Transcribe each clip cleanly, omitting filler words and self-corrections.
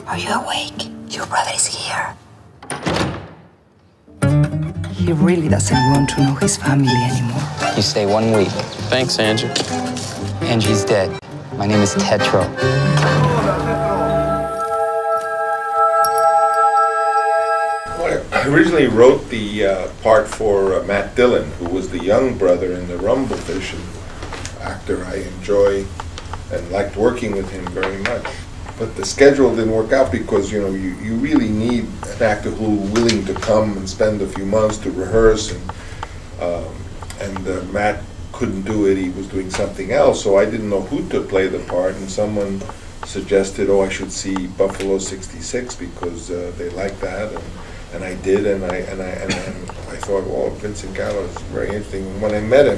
Are you awake? Your brother is here. He really doesn't want to know his family anymore. You stay 1 week. Thanks, Angie. Angie's dead. My name is Tetro. I originally wrote the part for Matt Dillon, who was the young brother in the Rumblefish, an actor I enjoy and liked working with him very much. But the schedule didn't work out because, you know, you really need an actor who's willing to come and spend a few months to rehearse, and Matt couldn't do it. He was doing something else, so I didn't know who to play the part, and someone suggested, oh, I should see Buffalo 66 because they like that, and I did, and I thought, well, Vincent Gallo is very interesting. And when I met him,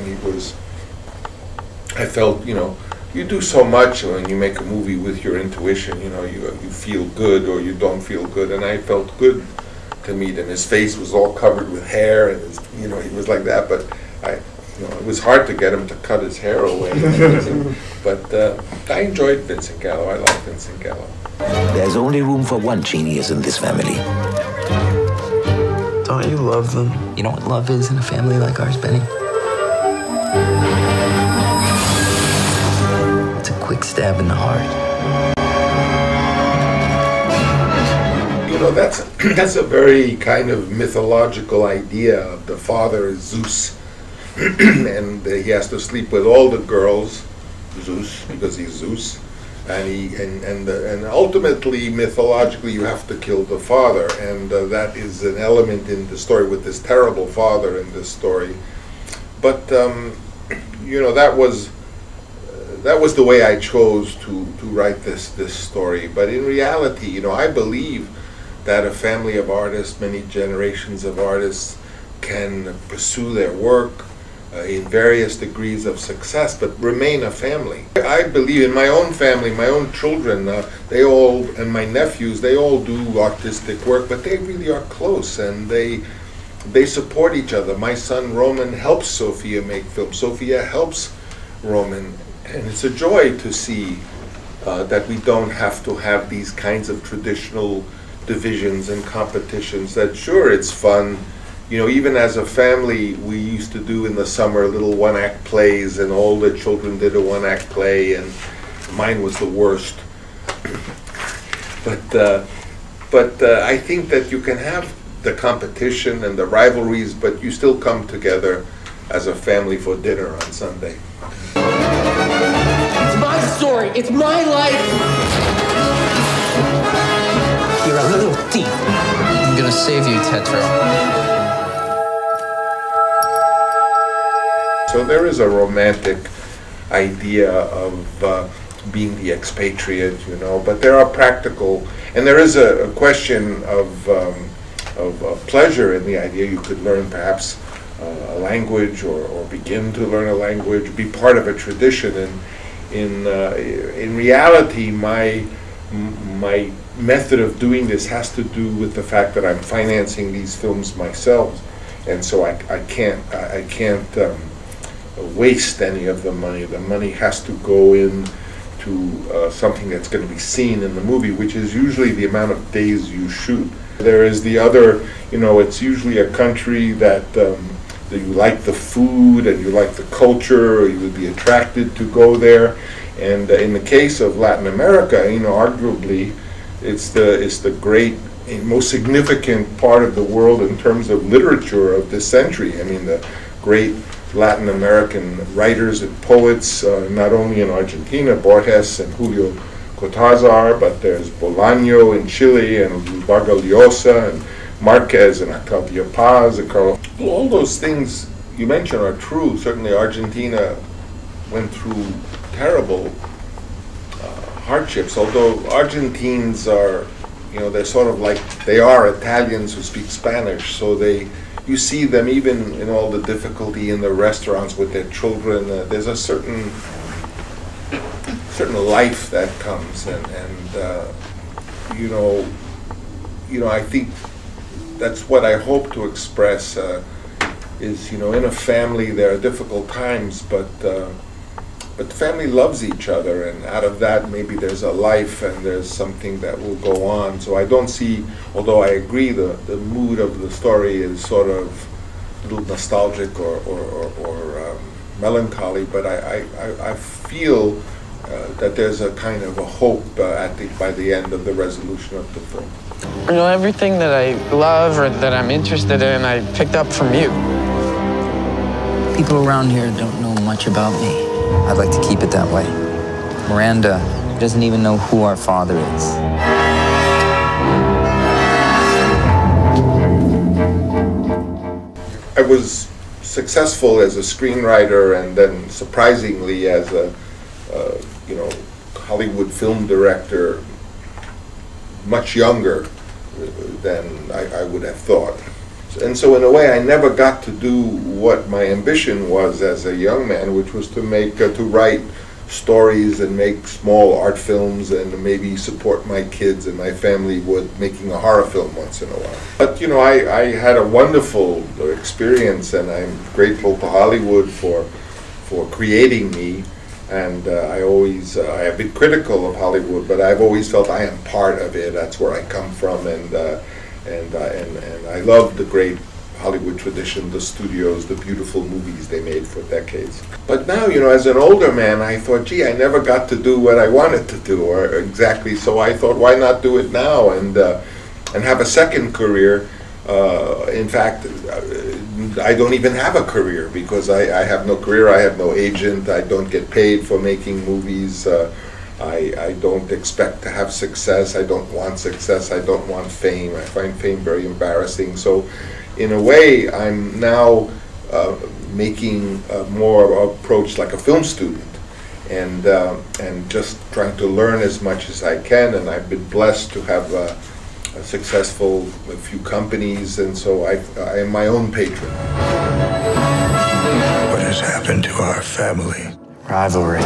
I felt, you know, you do so much when you make a movie with your intuition, you know, you feel good or you don't feel good, and I felt good to meet him. His face was all covered with hair, and his, you know, he was like that, but it was hard to get him to cut his hair away. But I enjoyed Vincent Gallo. I like Vincent Gallo. There's only room for one genius in this family. Don't you love them? You know what love is in a family like ours, Benny? It's a quick stab in the heart. You know, that's a very kind of mythological idea of the father is Zeus. And he has to sleep with all the girls, Zeus, because he's Zeus, and ultimately, mythologically, you have to kill the father, and that is an element in the story with this terrible father in this story. But you know, that was the way I chose to write this story. But in reality, you know, I believe that a family of artists, many generations of artists, can pursue their work in various degrees of success, but remain a family. I believe in my own family, my own children, they all, and my nephews, they all do artistic work, but they really are close, and they support each other. My son Roman helps Sophia make films. Sophia helps Roman, and it's a joy to see that we don't have to have these kinds of traditional divisions and competitions. That sure, it's fun. You know, even as a family, we used to do in the summer little one-act plays, and all the children did a one-act play, and mine was the worst. But I think that you can have the competition and the rivalries, but you still come together as a family for dinner on Sunday. It's my story. It's my life. You're a little thief. I'm gonna save you, Tetro. So there is a romantic idea of being the expatriate, you know, but there are practical, and there is a question of pleasure in the idea. You could learn perhaps a language, or begin to learn a language, be part of a tradition. And in reality, my method of doing this has to do with the fact that I'm financing these films myself, and so I can't waste any of the money. The money has to go in to something that's going to be seen in the movie, which is usually the amount of days you shoot. There is the other, you know, it's usually a country that you like the food and you like the culture, or you would be attracted to go there. And in the case of Latin America, you know, arguably it's the great, most significant part of the world in terms of literature of this century. I mean, the great Latin American writers and poets, not only in Argentina, Borges and Julio Cortázar, but there's Bolaño in Chile, and Vargas Llosa, and Marquez, and Octavio Paz, and Carlos. Well, all those things you mentioned are true. Certainly Argentina went through terrible hardships, although Argentines are, you know, they're sort of like, they are Italians who speak Spanish, so you see them even in all the difficulty in the restaurants with their children. There's a certain life that comes, and you know, I think that's what I hope to express. Is, you know, in a family there are difficult times, but But the family loves each other, and out of that maybe there's a life and there's something that will go on. So I don't see, although I agree the mood of the story is sort of a little nostalgic or melancholy, but I feel that there's a kind of a hope by the end of the resolution of the film. You know, everything that I love or that I'm interested in, I picked up from you. People around here don't know much about me. I'd like to keep it that way. Miranda doesn't even know who our father is. I was successful as a screenwriter and then surprisingly as a Hollywood film director much younger than I would have thought. And so in a way I never got to do what my ambition was as a young man, which was to write stories and make small art films and maybe support my kids and my family with making a horror film once in a while. But you know, I had a wonderful experience, and I'm grateful to Hollywood for creating me. And I have been critical of Hollywood, but I've always felt I am part of it. That's where I come from, and I love the great Hollywood tradition, the studios, the beautiful movies they made for decades. But now, you know, as an older man, I thought, gee, I never got to do what I wanted to do, or exactly. So I thought, why not do it now and have a second career? In fact, I don't even have a career because I have no career, I have no agent, I don't get paid for making movies, I don't expect to have success, I don't want success, I don't want fame, I find fame very embarrassing. So in a way, I'm now making more approach like a film student and just trying to learn as much as I can, and I've been blessed to have successful a few companies, and so I am my own patron. What has happened to our family? Rivalry.